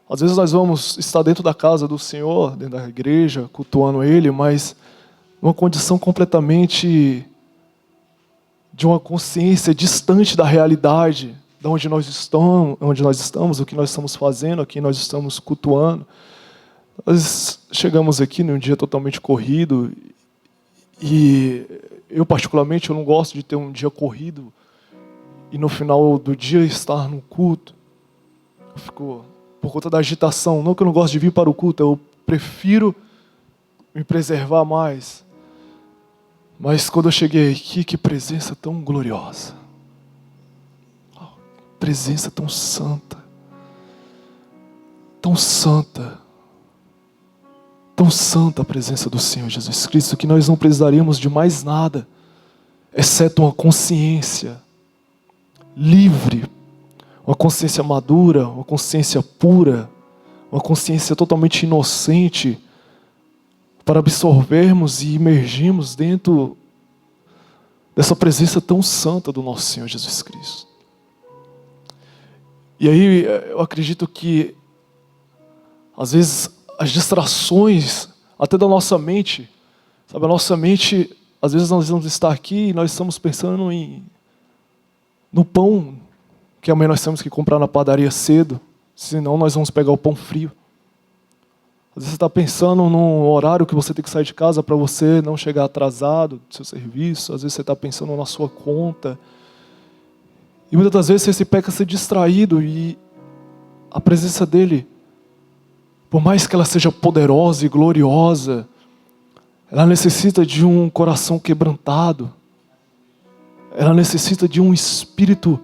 Às vezes nós vamos estar dentro da casa do Senhor, dentro da igreja, cultuando Ele, mas numa condição completamente de uma consciência distante da realidade, de onde nós estamos, o que nós estamos fazendo, a quem nós estamos cultuando. Nós chegamos aqui num dia totalmente corrido e eu, particularmente, eu não gosto de ter um dia corrido e no final do dia estar no culto. Eu fico, por conta da agitação, não que eu não gosto de vir para o culto, eu prefiro me preservar mais. Mas quando eu cheguei aqui, que presença tão gloriosa. Presença tão santa. Tão santa. Tão santa a presença do Senhor Jesus Cristo, que nós não precisaríamos de mais nada, exceto uma consciência livre, uma consciência madura, uma consciência pura, uma consciência totalmente inocente, para absorvermos e imergirmos dentro dessa presença tão santa do nosso Senhor Jesus Cristo. E aí eu acredito que, às vezes, as distrações, até da nossa mente, sabe, a nossa mente, às vezes nós vamos estar aqui e nós estamos pensando no pão, que amanhã nós temos que comprar na padaria cedo, senão nós vamos pegar o pão frio. Às vezes você está pensando no horário que você tem que sair de casa para você não chegar atrasado do seu serviço. Às vezes você está pensando na sua conta. E muitas das vezes você se pega a ser distraído e a presença dEle, por mais que ela seja poderosa e gloriosa, ela necessita de um coração quebrantado. Ela necessita de um espírito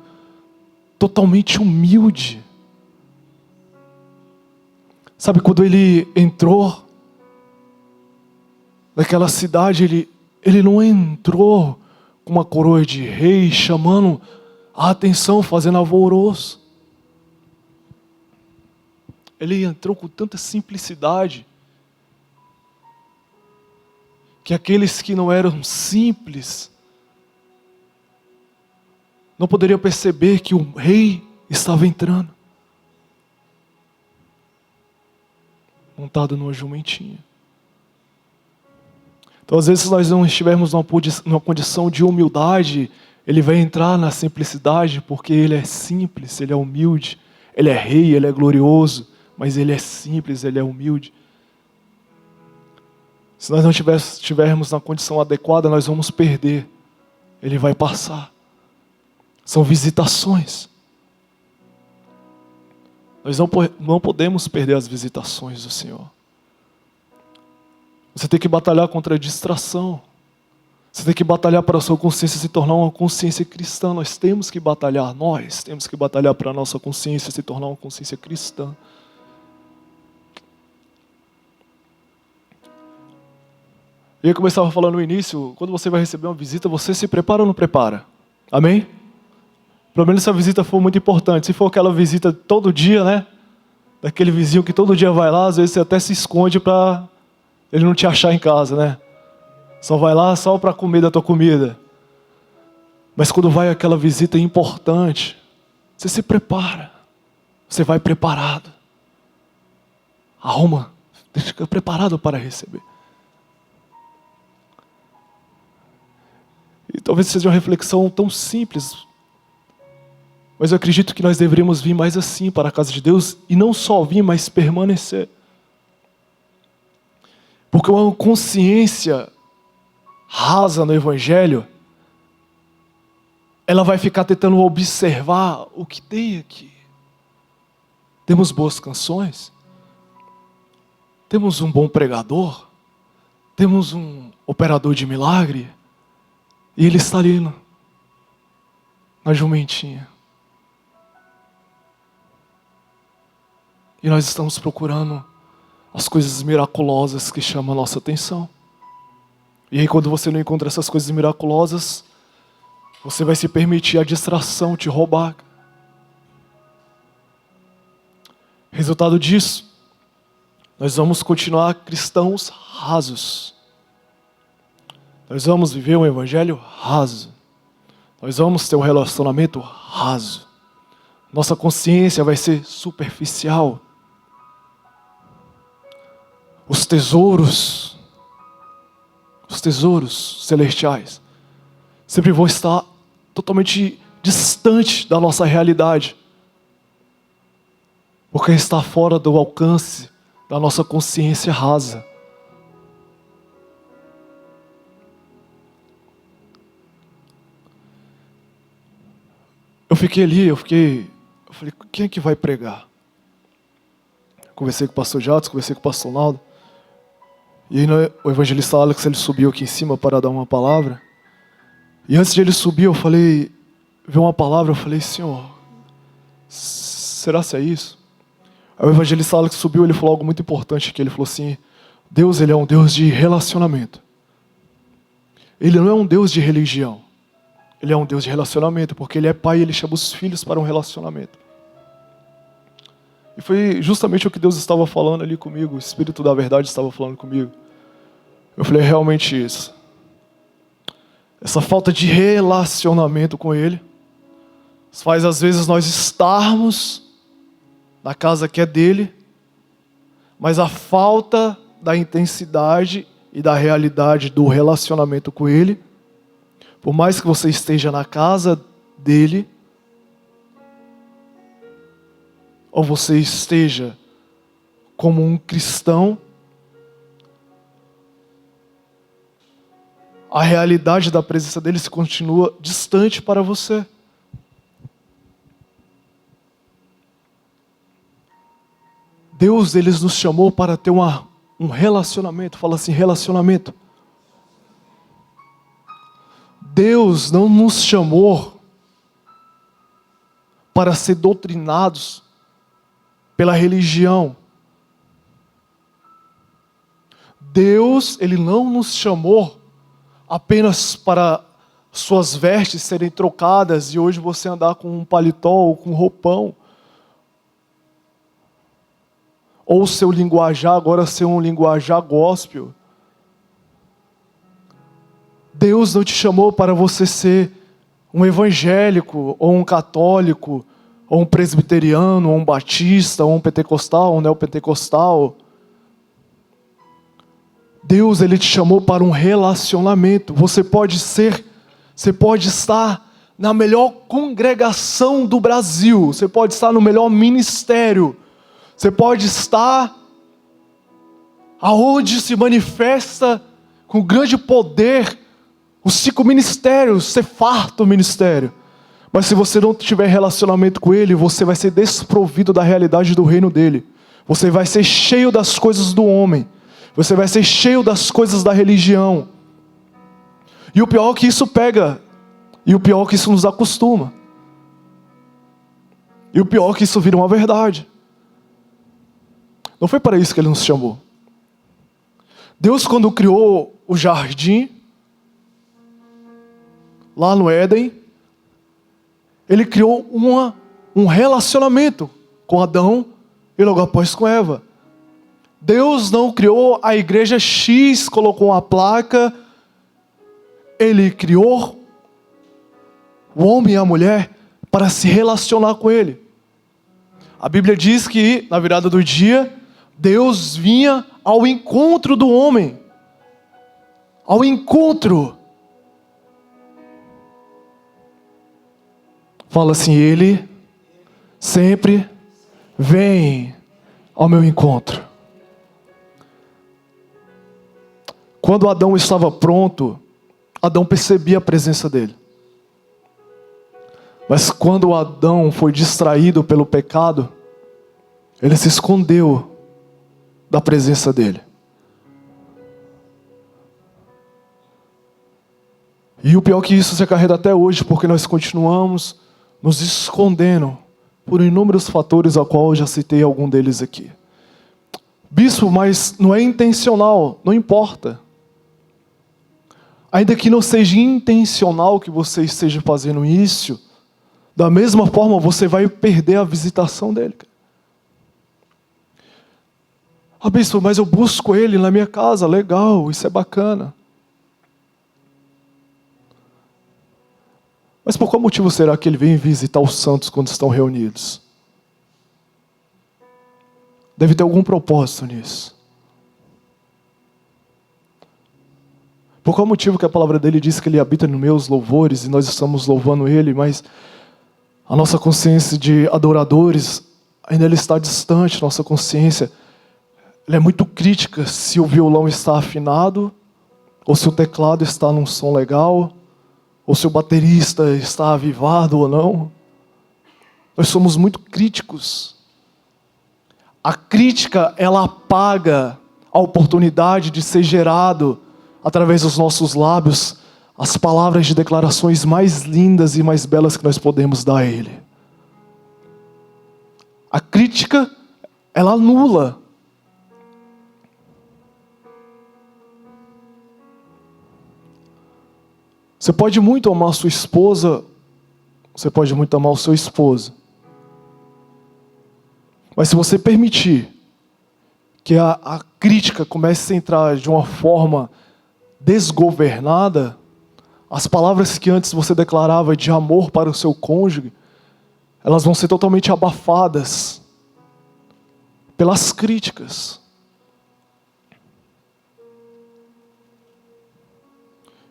totalmente humilde. Sabe, quando ele entrou naquela cidade, ele não entrou com uma coroa de rei, chamando a atenção, fazendo alvoroço. Ele entrou com tanta simplicidade, que aqueles que não eram simples não poderiam perceber que o rei estava entrando, montado numa jumentinha. Então, às vezes, se nós não estivermos numa condição de humildade, ele vai entrar na simplicidade, porque ele é simples, ele é humilde, ele é rei, ele é glorioso, mas ele é simples, ele é humilde. Se nós não estivermos na condição adequada, nós vamos perder. Ele vai passar. São visitações. Nós não podemos perder as visitações do Senhor. Você tem que batalhar contra a distração. Você tem que batalhar para a sua consciência se tornar uma consciência cristã. Nós temos que batalhar para a nossa consciência se tornar uma consciência cristã. E como eu estava falando no início, quando você vai receber uma visita, você se prepara ou não prepara? Amém? Pelo menos se a visita for muito importante. Se for aquela visita todo dia, né? Daquele vizinho que todo dia vai lá, às vezes você até se esconde para ele não te achar em casa, né? Só vai lá só para comer da tua comida. Mas quando vai aquela visita importante, você se prepara. Você vai preparado. Arruma. Fica preparado para receber. E talvez seja uma reflexão tão simples, mas eu acredito que nós deveríamos vir mais assim para a casa de Deus, e não só vir, mas permanecer. Porque uma consciência rasa no Evangelho, ela vai ficar tentando observar o que tem aqui. Temos boas canções, temos um bom pregador, temos um operador de milagre, e ele está ali na jumentinha. E nós estamos procurando as coisas miraculosas que chamam a nossa atenção. E aí, quando você não encontra essas coisas miraculosas, você vai se permitir a distração te roubar. Resultado disso, nós vamos continuar cristãos rasos. Nós vamos viver um evangelho raso. Nós vamos ter um relacionamento raso. Nossa consciência vai ser superficial. os tesouros celestiais, sempre vão estar totalmente distante da nossa realidade, porque está fora do alcance da nossa consciência rasa. Eu fiquei ali, eu falei, quem é que vai pregar? Conversei com o pastor Jatos, conversei com o pastor Naldo. E aí o evangelista Alex, ele subiu aqui em cima para dar uma palavra. E antes de ele subir, eu falei, veio uma palavra, eu falei, Senhor, será que é isso? Aí o evangelista Alex subiu, ele falou algo muito importante aqui. Ele falou assim, Deus, ele é um Deus de relacionamento. Ele não é um Deus de religião. Ele é um Deus de relacionamento, porque Ele é Pai e Ele chama os filhos para um relacionamento. E foi justamente o que Deus estava falando ali comigo, o Espírito da Verdade estava falando comigo. Eu falei, é realmente isso. Essa falta de relacionamento com Ele faz às vezes nós estarmos na casa que é dele, mas a falta da intensidade e da realidade do relacionamento com Ele, por mais que você esteja na casa dele, ou você esteja como um cristão, a realidade da presença dele se continua distante para você. Deus, ele nos chamou para ter um relacionamento. Fala assim, relacionamento. Deus não nos chamou para ser doutrinados pela religião. Deus, ele não nos chamou apenas para suas vestes serem trocadas e hoje você andar com um paletó ou com um roupão. Ou o seu linguajar agora ser um linguajar gospel. Deus não te chamou para você ser um evangélico, ou um católico, ou um presbiteriano, ou um batista, ou um pentecostal, ou um neopentecostal. Deus, ele te chamou para um relacionamento. Você pode estar na melhor congregação do Brasil, você pode estar no melhor ministério, você pode estar aonde se manifesta com grande poder os 5 ministérios, ser farto o ministério. Mas se você não tiver relacionamento com Ele, você vai ser desprovido da realidade do reino dEle. Você vai ser cheio das coisas do homem. Você vai ser cheio das coisas da religião. E o pior é que isso pega. E o pior é que isso nos acostuma. E o pior é que isso vira uma verdade. Não foi para isso que Ele nos chamou. Deus, quando criou o jardim, lá no Éden, Ele criou um relacionamento com Adão e logo após com Eva. Deus não criou a igreja X, colocou uma placa. Ele criou o homem e a mulher para se relacionar com Ele. A Bíblia diz que na virada do dia, Deus vinha ao encontro do homem. Ao encontro. Fala assim, Ele sempre vem ao meu encontro. Quando Adão estava pronto, Adão percebia a presença dele. Mas quando Adão foi distraído pelo pecado, ele se escondeu da presença dele. E o pior é que isso se acarreta até hoje, porque nós continuamos nos escondendo por inúmeros fatores, a qual eu já citei algum deles aqui. Bispo, mas não é intencional, não importa. Ainda que não seja intencional que você esteja fazendo isso, da mesma forma você vai perder a visitação dele. Ah, bispo, mas eu busco ele na minha casa, legal, isso é bacana. Mas por qual motivo será que ele vem visitar os santos quando estão reunidos? Deve ter algum propósito nisso. Por qual motivo que a palavra dele diz que ele habita nos meus louvores e nós estamos louvando ele, mas a nossa consciência de adoradores ainda ela está distante, nossa consciência ela é muito crítica se o violão está afinado, ou se o teclado está num som legal, ou se o baterista está avivado ou não. Nós somos muito críticos. A crítica, ela apaga a oportunidade de ser gerado, através dos nossos lábios, as palavras de declarações mais lindas e mais belas que nós podemos dar a Ele. A crítica, ela anula. Você pode muito amar a sua esposa, você pode muito amar o seu esposo. Mas se você permitir que a crítica comece a entrar de uma forma desgovernada, as palavras que antes você declarava de amor para o seu cônjuge, elas vão ser totalmente abafadas pelas críticas.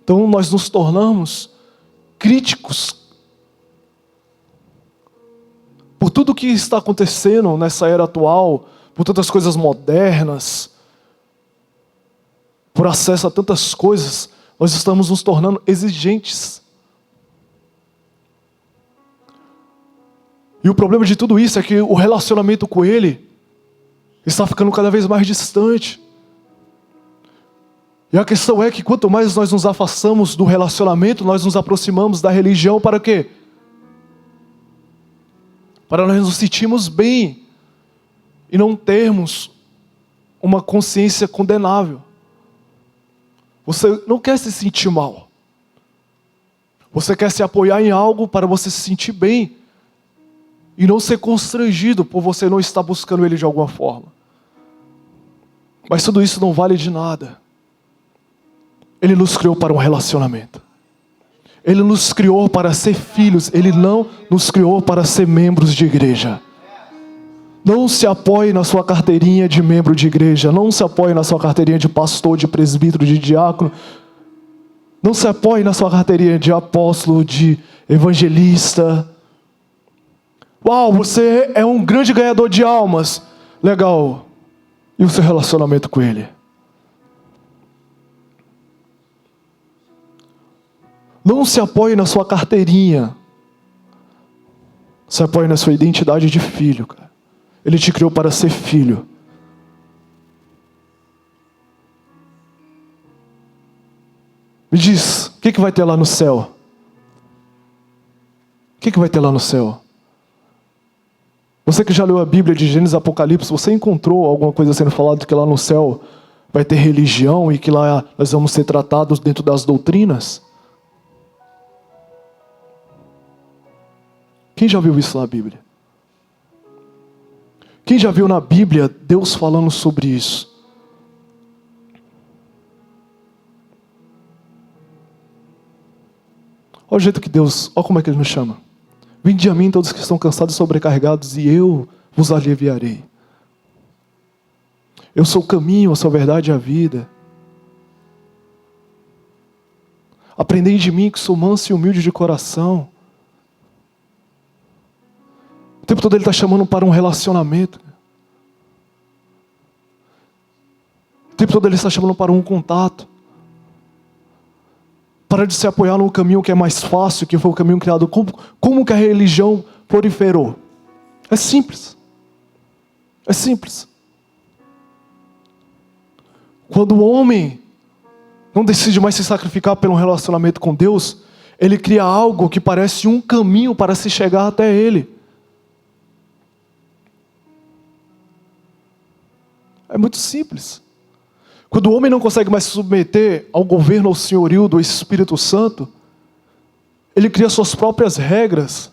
Então nós nos tornamos críticos por tudo que está acontecendo nessa era atual, por tantas coisas modernas, por acesso a tantas coisas, nós estamos nos tornando exigentes. E o problema de tudo isso é que o relacionamento com Ele está ficando cada vez mais distante. E a questão é que quanto mais nós nos afastamos do relacionamento, nós nos aproximamos da religião para quê? Para nós nos sentirmos bem e não termos uma consciência condenável. Você não quer se sentir mal. Você quer se apoiar em algo para você se sentir bem e não ser constrangido por você não estar buscando Ele de alguma forma. Mas tudo isso não vale de nada. Ele nos criou para um relacionamento. Ele nos criou para ser filhos. Ele não nos criou para ser membros de igreja. Não se apoie na sua carteirinha de membro de igreja. Não se apoie na sua carteirinha de pastor, de presbítero, de diácono. Não se apoie na sua carteirinha de apóstolo, de evangelista. Uau, você é um grande ganhador de almas. Legal. E o seu relacionamento com Ele? Não se apoie na sua carteirinha. Se apoie na sua identidade de filho, cara. Ele te criou para ser filho. Me diz, o que vai ter lá no céu? O que vai ter lá no céu? Você que já leu a Bíblia de Gênesis e Apocalipse, você encontrou alguma coisa sendo falada que lá no céu vai ter religião e que lá nós vamos ser tratados dentro das doutrinas? Quem já viu isso na Bíblia? Quem já viu na Bíblia Deus falando sobre isso? Olha o jeito que Deus, olha como é que Ele nos chama. Vinde a mim todos que estão cansados e sobrecarregados, e eu vos aliviarei. Eu sou o caminho, a sua verdade e a vida. Aprendei de mim que sou manso e humilde de coração. O tempo todo Ele está chamando para um relacionamento. O tempo todo Ele está chamando para um contato. Para de se apoiar num caminho que é mais fácil, que foi o caminho criado. Como que a religião proliferou? É simples. É simples. Quando o homem não decide mais se sacrificar pelo relacionamento com Deus, ele cria algo que parece um caminho para se chegar até Ele. É muito simples. Quando o homem não consegue mais se submeter ao governo, ao senhorio do Espírito Santo, ele cria suas próprias regras,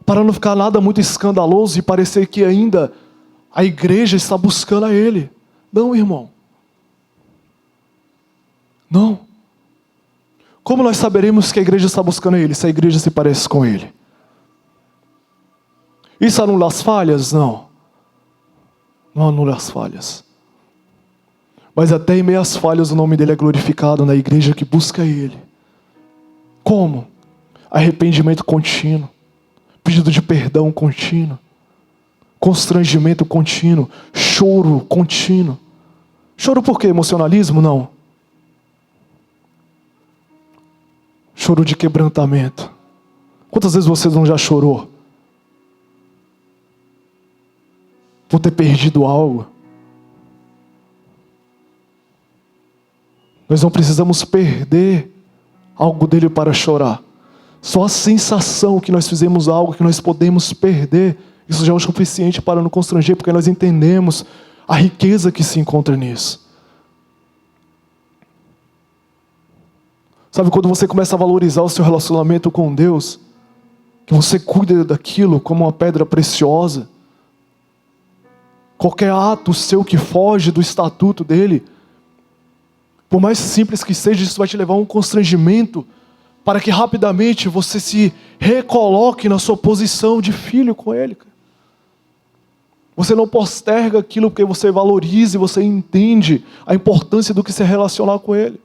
para não ficar nada muito escandaloso e parecer que ainda a igreja está buscando a Ele. Não, irmão. Não. Como nós saberemos que a igreja está buscando a Ele, se a igreja se parece com Ele? Isso anula as falhas? Não. Não anula as falhas. Mas até em meio às falhas o nome dele é glorificado na igreja que busca ele. Como? Arrependimento contínuo, pedido de perdão contínuo, constrangimento contínuo, choro contínuo. Choro por quê? Emocionalismo? Não. Choro de quebrantamento. Quantas vezes você não já chorou por ter perdido algo? Nós não precisamos perder algo dele para chorar. Só a sensação que nós fizemos algo que nós podemos perder, isso já é o suficiente para nos constranger, porque nós entendemos a riqueza que se encontra nisso. Sabe, quando você começa a valorizar o seu relacionamento com Deus, que você cuida daquilo como uma pedra preciosa, qualquer ato seu que foge do estatuto dele, por mais simples que seja, isso vai te levar a um constrangimento para que rapidamente você se recoloque na sua posição de filho com ele. Você não posterga aquilo porque você valoriza e você entende a importância do que se relacionar com ele.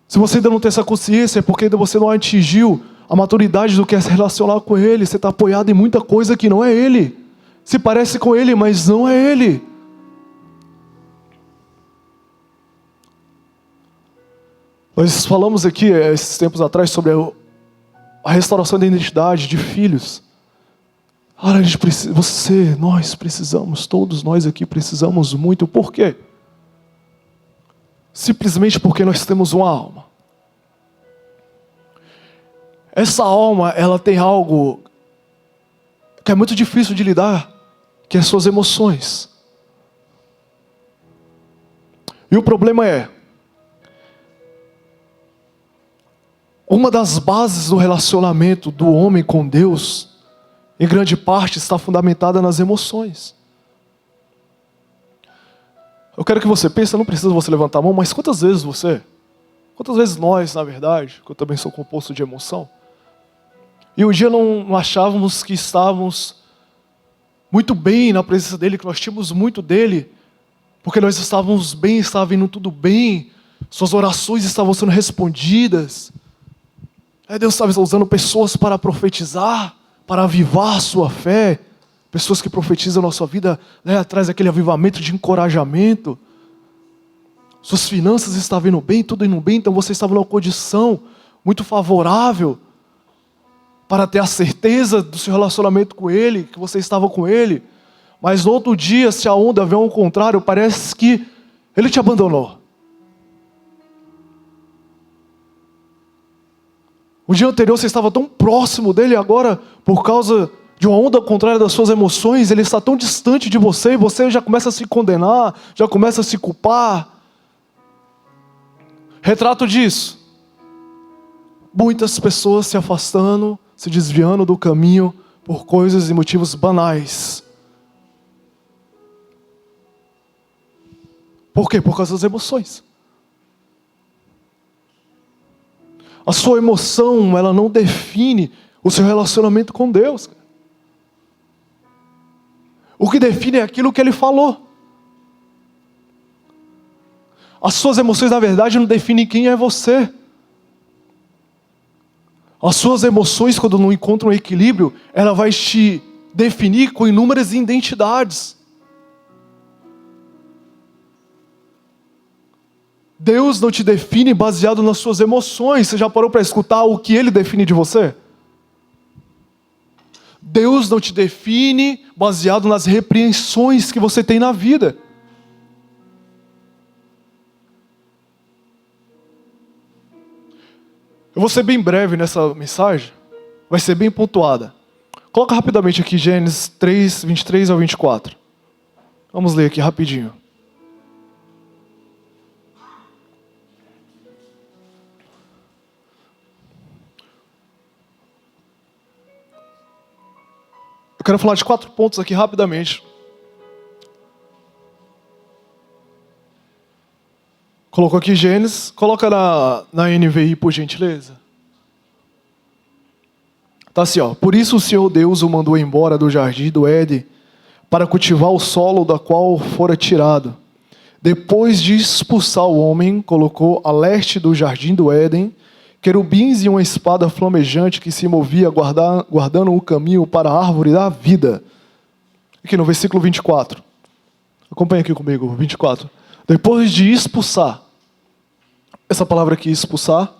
Se você ainda não tem essa consciência, é porque ainda você não atingiu a maturidade do que é se relacionar com ele. Você está apoiado em muita coisa que não é ele. Se parece com ele, mas não é ele. Nós falamos aqui, esses tempos atrás, sobre a restauração da identidade de filhos. Olha, a gente precisa, nós precisamos, todos nós aqui precisamos muito. Por quê? Simplesmente porque nós temos uma alma. Essa alma, ela tem algo que é muito difícil de lidar, que é suas emoções. E o problema é, uma das bases do relacionamento do homem com Deus, em grande parte, está fundamentada nas emoções. Eu quero que você pense, não precisa você levantar a mão, mas quantas vezes nós, na verdade, que eu também sou composto de emoção, e um dia não achávamos que estávamos muito bem na presença dele, que nós tínhamos muito dele, porque nós estávamos bem, estava indo tudo bem, suas orações estavam sendo respondidas, Deus estava usando pessoas para profetizar, para avivar a sua fé, pessoas que profetizam na sua vida, traz aquele avivamento de encorajamento. Suas finanças estavam indo bem, tudo indo bem, então você estava numa condição muito favorável para ter a certeza do seu relacionamento com ele, que você estava com ele. Mas no outro dia, se a onda vem ao contrário, parece que ele te abandonou. O dia anterior você estava tão próximo dele, agora, por causa de uma onda contrária das suas emoções, ele está tão distante de você, e você já começa a se condenar, já começa a se culpar. Retrato disso. Muitas pessoas se afastando, se desviando do caminho por coisas e motivos banais. Por quê? Por causa das emoções. A sua emoção, ela não define o seu relacionamento com Deus. O que define é aquilo que ele falou. As suas emoções, na verdade, não definem quem é você. As suas emoções, quando não encontram equilíbrio, ela vai te definir com inúmeras identidades. Deus não te define baseado nas suas emoções. Você já parou para escutar o que Ele define de você? Deus não te define baseado nas repreensões que você tem na vida. Eu vou ser bem breve nessa mensagem, vai ser bem pontuada. Coloca rapidamente aqui Gênesis 3, 23 ao 24. Vamos ler aqui rapidinho. Eu quero falar de 4 pontos aqui rapidamente. Colocou aqui Gênesis, coloca na NVI por gentileza. Tá assim, ó. Por isso o Senhor Deus o mandou embora do jardim do Éden para cultivar o solo da qual fora tirado. depois de expulsar o homem, colocou a leste do jardim do Éden querubins e uma espada flamejante que se movia guardando o caminho para a árvore da vida. Aqui no versículo 24. Acompanha aqui comigo, 24. Depois de expulsar. Essa palavra aqui, expulsar.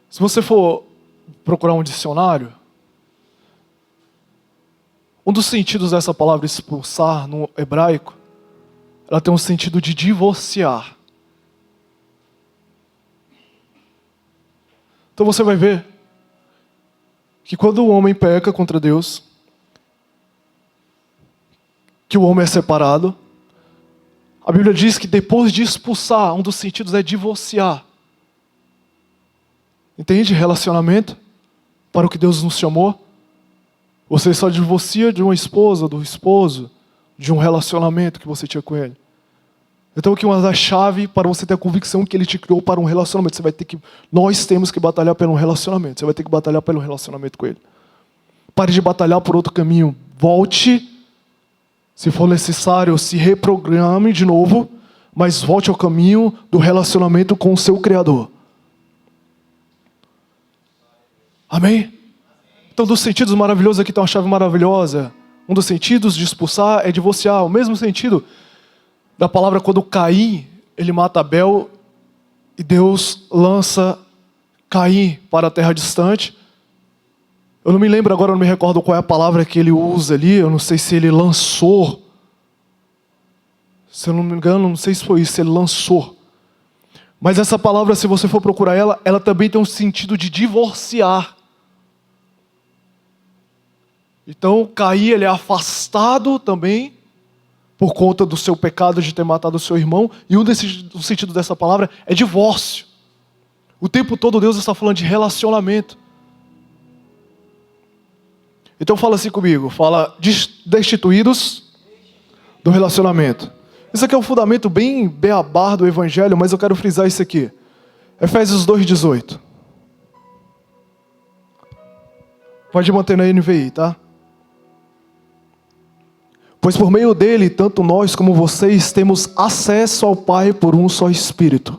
Se você for procurar um dicionário, um dos sentidos dessa palavra expulsar no hebraico, ela tem um sentido de divorciar. Então você vai ver que quando o homem peca contra Deus, que o homem é separado, a Bíblia diz que depois de expulsar, um dos sentidos é divorciar. Entende? Relacionamento para o que Deus nos chamou. Você só divorcia de uma esposa, do esposo, de um relacionamento que você tinha com ele. Então aqui uma das chaves para você ter a convicção que ele te criou para um relacionamento. Nós temos que batalhar pelo relacionamento. Você vai ter que batalhar pelo relacionamento com ele. Pare de batalhar por outro caminho. Volte, se for necessário, se reprograme de novo, mas volte ao caminho do relacionamento com o seu Criador. Amém? Então, dos sentidos maravilhosos, aqui está uma chave maravilhosa. Um dos sentidos de expulsar é divorciar. O mesmo sentido da palavra quando Caim, ele mata Abel e Deus lança Caim para a terra distante. Eu não me lembro agora, eu não me recordo qual é a palavra que ele usa ali. Eu não sei se ele lançou. Se eu não me engano, não sei se foi isso, se ele lançou. Mas essa palavra, se você for procurar ela também tem um sentido de divorciar. Então, Caim, ele é afastado também por conta do seu pecado de ter matado o seu irmão. E o sentido dessa palavra é divórcio. O tempo todo Deus está falando de relacionamento. Então fala assim comigo, fala destituídos do relacionamento. Isso aqui é um fundamento bem beabá do Evangelho, mas eu quero frisar isso aqui. Efésios 2,18. Pode manter na NVI, tá? Pois por meio dele, tanto nós como vocês, temos acesso ao Pai por um só Espírito.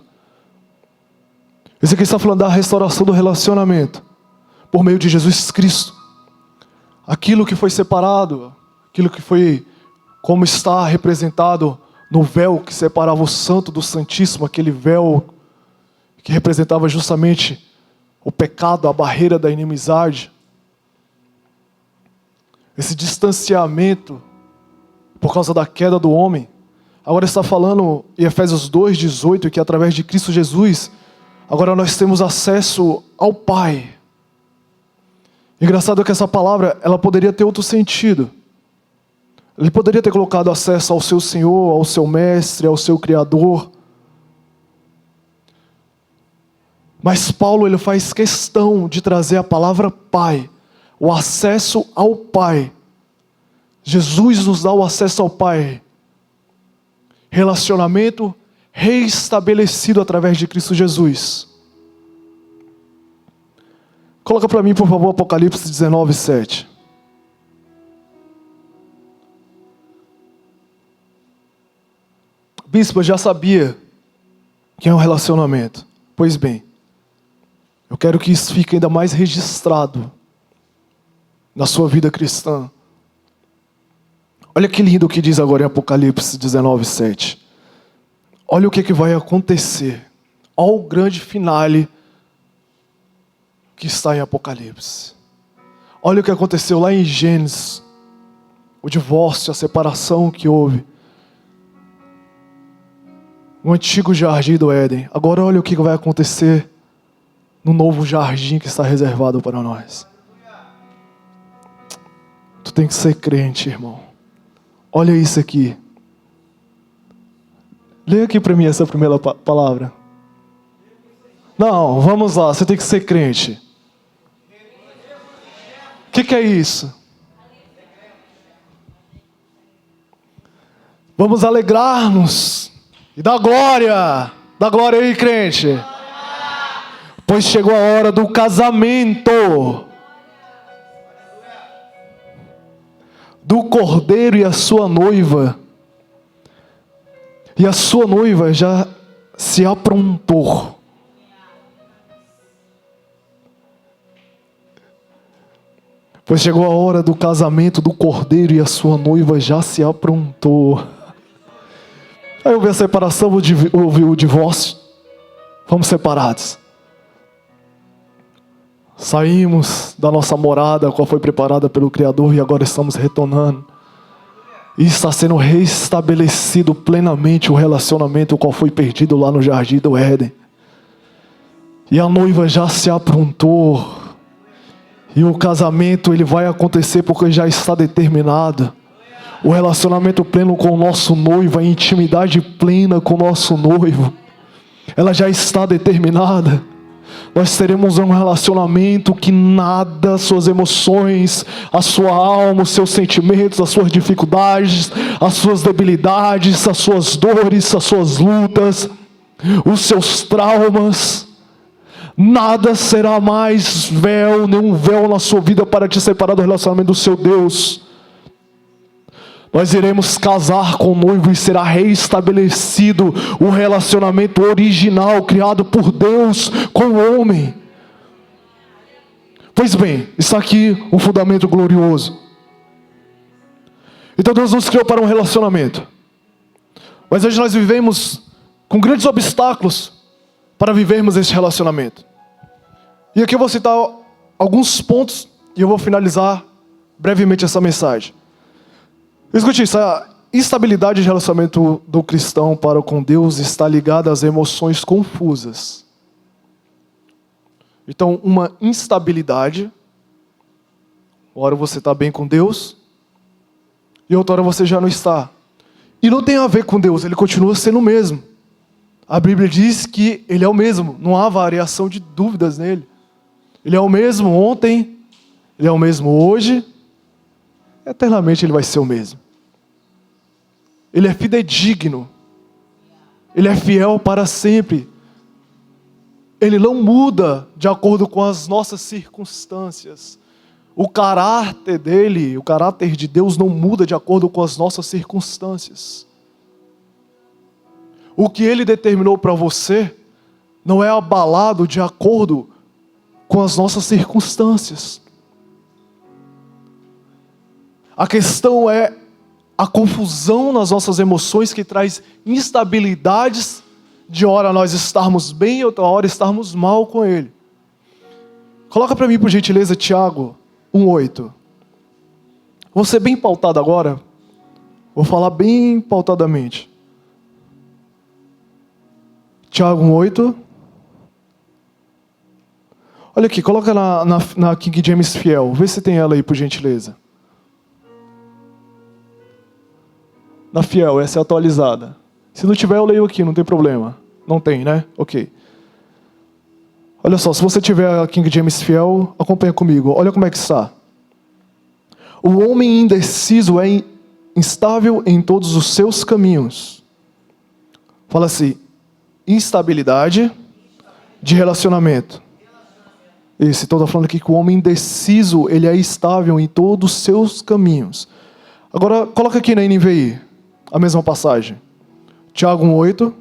Esse aqui está falando da restauração do relacionamento, por meio de Jesus Cristo. Aquilo que foi separado, aquilo que foi, como está representado no véu que separava o santo do santíssimo, aquele véu que representava justamente o pecado, a barreira da inimizade. Esse distanciamento por causa da queda do homem. Agora está falando em Efésios 2,18 que através de Cristo Jesus, agora nós temos acesso ao Pai. Engraçado que essa palavra, ela poderia ter outro sentido. Ele poderia ter colocado acesso ao seu Senhor, ao seu Mestre, ao seu Criador. Mas Paulo, ele faz questão de trazer a palavra Pai, o acesso ao Pai. Jesus nos dá o acesso ao Pai. Relacionamento reestabelecido através de Cristo Jesus. Coloca para mim, por favor, Apocalipse 19:7. Bispo, eu já sabia que é um relacionamento. Pois bem, eu quero que isso fique ainda mais registrado na sua vida cristã. Olha que lindo o que diz agora em Apocalipse 19:7. Olha o que vai acontecer. Olha o grande finale que está em Apocalipse. Olha o que aconteceu lá em Gênesis. O divórcio, a separação que houve. No antigo jardim do Éden. Agora olha o que vai acontecer no novo jardim que está reservado para nós. Tu tem que ser crente, irmão. Olha isso aqui. Leia aqui para mim essa primeira palavra. Não, vamos lá, você tem que ser crente. O que é isso? Vamos alegrar-nos e dar glória. Dá glória aí, crente. Pois chegou a hora do casamento. do Cordeiro e a sua noiva. E a sua noiva já se aprontou. Pois chegou a hora do casamento do Cordeiro e a sua noiva já se aprontou. Aí houve a separação, houve o divórcio. Fomos separados. Saímos da nossa morada, a qual foi preparada pelo Criador, e agora estamos retornando. E está sendo restabelecido plenamente o relacionamento, o qual foi perdido lá no Jardim do Éden. E a noiva já se aprontou. E o casamento, ele vai acontecer porque já está determinado. O relacionamento pleno com o nosso noivo, a intimidade plena com o nosso noivo, ela já está determinada. Nós teremos um relacionamento que nada, suas emoções, a sua alma, os seus sentimentos, as suas dificuldades, as suas debilidades, as suas dores, as suas lutas, os seus traumas, nada será mais véu, nenhum véu na sua vida para te separar do relacionamento do seu Deus. Nós iremos casar com o noivo e será reestabelecido o relacionamento original criado por Deus com o homem. Pois bem, está aqui um fundamento glorioso. Então Deus nos criou para um relacionamento. Mas hoje nós vivemos com grandes obstáculos para vivermos esse relacionamento. E aqui eu vou citar alguns pontos e eu vou finalizar brevemente essa mensagem. Escute isso, a instabilidade de relacionamento do cristão para com Deus está ligada às emoções confusas. Então, uma instabilidade, uma hora você está bem com Deus, e outra hora você já não está. E não tem a ver com Deus, Ele continua sendo o mesmo. A Bíblia diz que Ele é o mesmo, não há variação de dúvidas nele. Ele é o mesmo ontem, Ele é o mesmo hoje, eternamente Ele vai ser o mesmo. Ele é fidedigno. Ele é fiel para sempre. Ele não muda de acordo com as nossas circunstâncias. O caráter dele, o caráter de Deus não muda de acordo com as nossas circunstâncias. O que Ele determinou para você não é abalado de acordo com as nossas circunstâncias. A questão é a confusão nas nossas emoções que traz instabilidades de hora nós estarmos bem e outra hora estarmos mal com Ele. Coloca para mim, por gentileza, Tiago 1:8. Vou ser bem pautado agora. Vou falar bem pautadamente. Tiago 1:8. Olha aqui, coloca na King James Fiel. Vê se tem ela aí, por gentileza. Na Fiel, essa é atualizada. Se não tiver, eu leio aqui, não tem problema. Não tem, né? Ok. Olha só, se você tiver a King James Fiel, acompanha comigo. Olha como é que está. O homem indeciso é instável em todos os seus caminhos. Fala assim, instabilidade de relacionamento. Isso, então está falando aqui que o homem indeciso, ele é instável em todos os seus caminhos. Agora, coloca aqui na NVI. A mesma passagem. Tiago 1:8.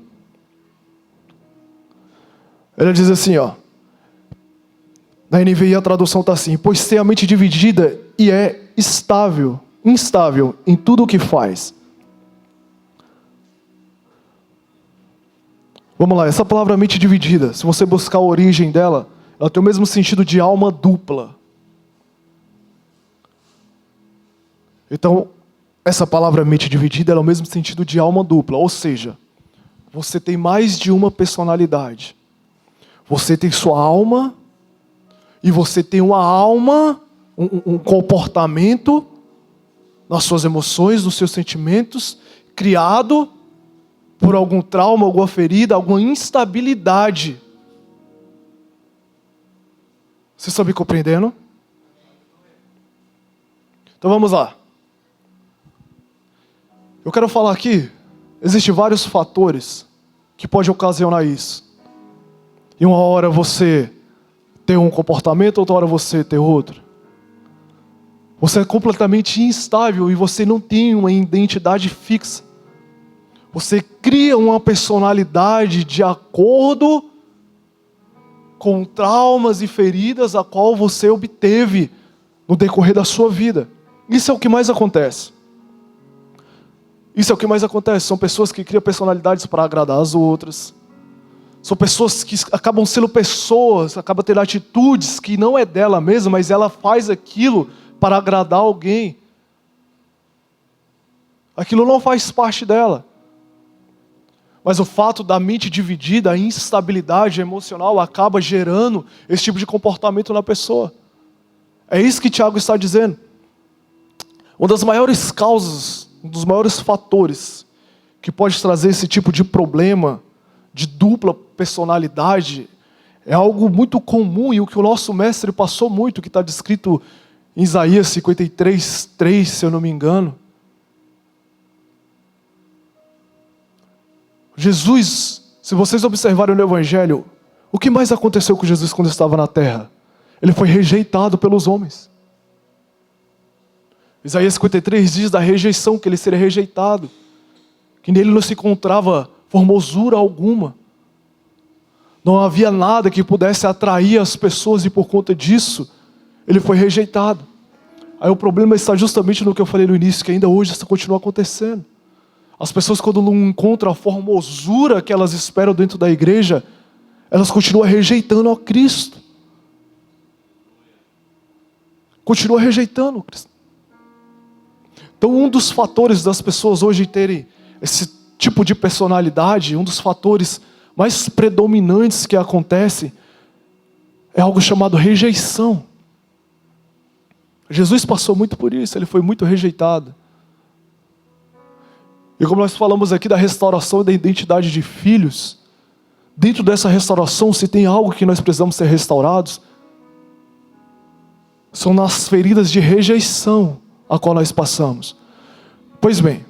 Ele diz assim, ó. Na NVI a tradução está assim. Pois tem a mente dividida e é instável em tudo o que faz. Vamos lá, essa palavra mente dividida, se você buscar a origem dela, ela tem o mesmo sentido de alma dupla. Então, essa palavra mente dividida ela é o mesmo sentido de alma dupla, ou seja, você tem mais de uma personalidade. Você tem sua alma e você tem uma alma, um comportamento nas suas emoções, nos seus sentimentos, criado por algum trauma, alguma ferida, alguma instabilidade. Você está me compreendendo? Então vamos lá. Eu quero falar aqui, existem vários fatores que podem ocasionar isso. E uma hora você tem um comportamento, outra hora você tem outro. Você é completamente instável e você não tem uma identidade fixa. Você cria uma personalidade de acordo com traumas e feridas a qual você obteve no decorrer da sua vida. Isso é o que mais acontece. Isso é o que mais acontece. São pessoas que criam personalidades para agradar as outras. São pessoas que acabam sendo pessoas, acabam tendo atitudes que não é dela mesma, mas ela faz aquilo para agradar alguém. Aquilo não faz parte dela. Mas o fato da mente dividida, a instabilidade emocional acaba gerando esse tipo de comportamento na pessoa. É isso que Tiago está dizendo. Uma das maiores causas, um dos maiores fatores que pode trazer esse tipo de problema de dupla personalidade é algo muito comum e o que o nosso mestre passou muito, que está descrito em Isaías 53:3, se eu não me engano. Jesus, se vocês observarem no Evangelho, o que mais aconteceu com Jesus quando estava na terra? Ele foi rejeitado pelos homens. Isaías 53 diz da rejeição, que ele seria rejeitado, que nele não se encontrava formosura alguma. Não havia nada que pudesse atrair as pessoas e por conta disso, ele foi rejeitado. Aí o problema está justamente no que eu falei no início, que ainda hoje isso continua acontecendo. As pessoas, quando não encontram a formosura que elas esperam dentro da igreja, elas continuam rejeitando a Cristo. Continuam rejeitando o Cristo. Então, um dos fatores das pessoas hoje terem esse tipo de personalidade, um dos fatores mais predominantes que acontece, é algo chamado rejeição. Jesus passou muito por isso, ele foi muito rejeitado. E como nós falamos aqui da restauração e da identidade de filhos, dentro dessa restauração, se tem algo que nós precisamos ser restaurados, são nas feridas de rejeição a qual nós passamos. Pois bem,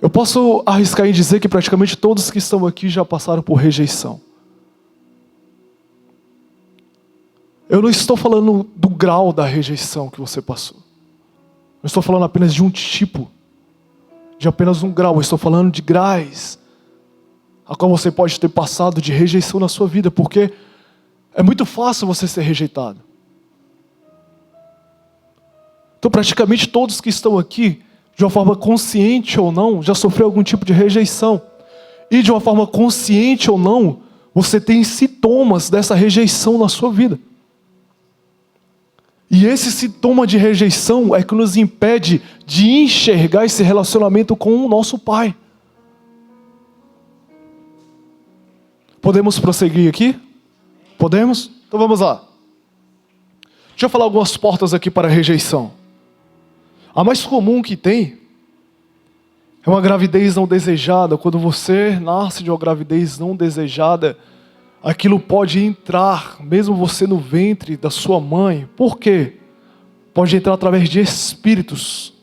eu posso arriscar em dizer que praticamente todos que estão aqui já passaram por rejeição. Eu não estou falando do grau da rejeição que você passou. Eu estou falando apenas de um tipo, de apenas um grau. Eu estou falando de graus a qual você pode ter passado de rejeição na sua vida, porque é muito fácil você ser rejeitado. Então praticamente todos que estão aqui, de uma forma consciente ou não, já sofreu algum tipo de rejeição. E de uma forma consciente ou não, você tem sintomas dessa rejeição na sua vida. E esse sintoma de rejeição é que nos impede de enxergar esse relacionamento com o nosso Pai. Podemos prosseguir aqui? Podemos? Então vamos lá. Deixa eu falar algumas portas aqui para a rejeição. A mais comum que tem é uma gravidez não desejada. Quando você nasce de uma gravidez não desejada, aquilo pode entrar, mesmo você no ventre da sua mãe. Por quê? Pode entrar através de espíritos,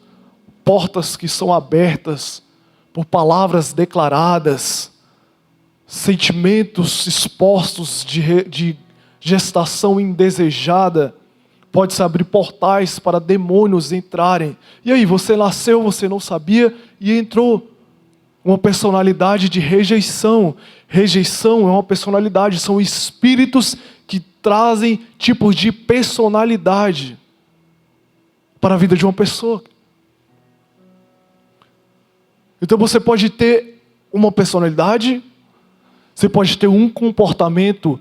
portas que são abertas por palavras declaradas, sentimentos expostos de gestação indesejada. Pode-se abrir portais para demônios entrarem. E aí, você nasceu, você não sabia e entrou. Uma personalidade de rejeição. Rejeição é uma personalidade, são espíritos que trazem tipos de personalidade para a vida de uma pessoa. Então você pode ter uma personalidade, você pode ter um comportamento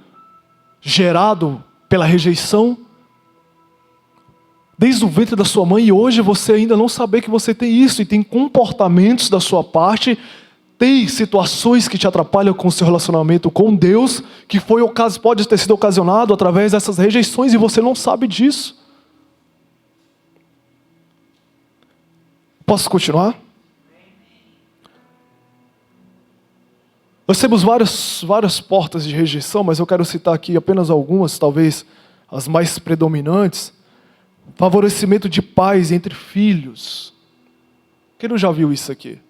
gerado pela rejeição, desde o ventre da sua mãe, e hoje você ainda não saber que você tem isso, e tem comportamentos da sua parte, tem situações que te atrapalham com o seu relacionamento com Deus, que pode ter sido ocasionado através dessas rejeições, e você não sabe disso. Posso continuar? Nós temos várias portas de rejeição, mas eu quero citar aqui apenas algumas, talvez as mais predominantes. Favorecimento de pais entre filhos. Quem não já viu isso aqui?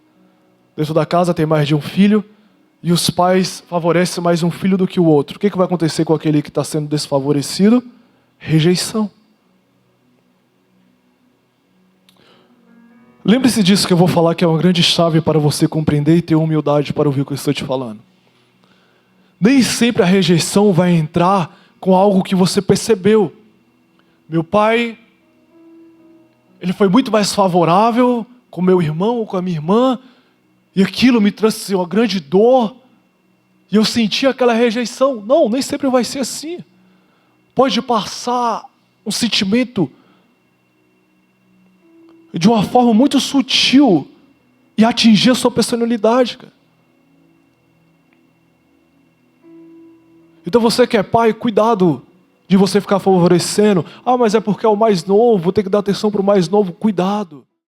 Dentro da casa tem mais de um filho e os pais favorecem mais um filho do que o outro. O que vai acontecer com aquele que está sendo desfavorecido? Rejeição. Lembre-se disso que eu vou falar, que é uma grande chave para você compreender e ter humildade para ouvir o que eu estou te falando. Nem sempre a rejeição vai entrar com algo que você percebeu. Meu pai, ele foi muito mais favorável com meu irmão ou com a minha irmã, e aquilo me trouxe uma grande dor, e eu senti aquela rejeição. Não, nem sempre vai ser assim. Pode passar um sentimento de uma forma muito sutil e atingir a sua personalidade, cara. Então você que é pai, cuidado de você ficar favorecendo. Ah, mas é porque é o mais novo, vou ter que dar atenção para o mais novo. Cuidado.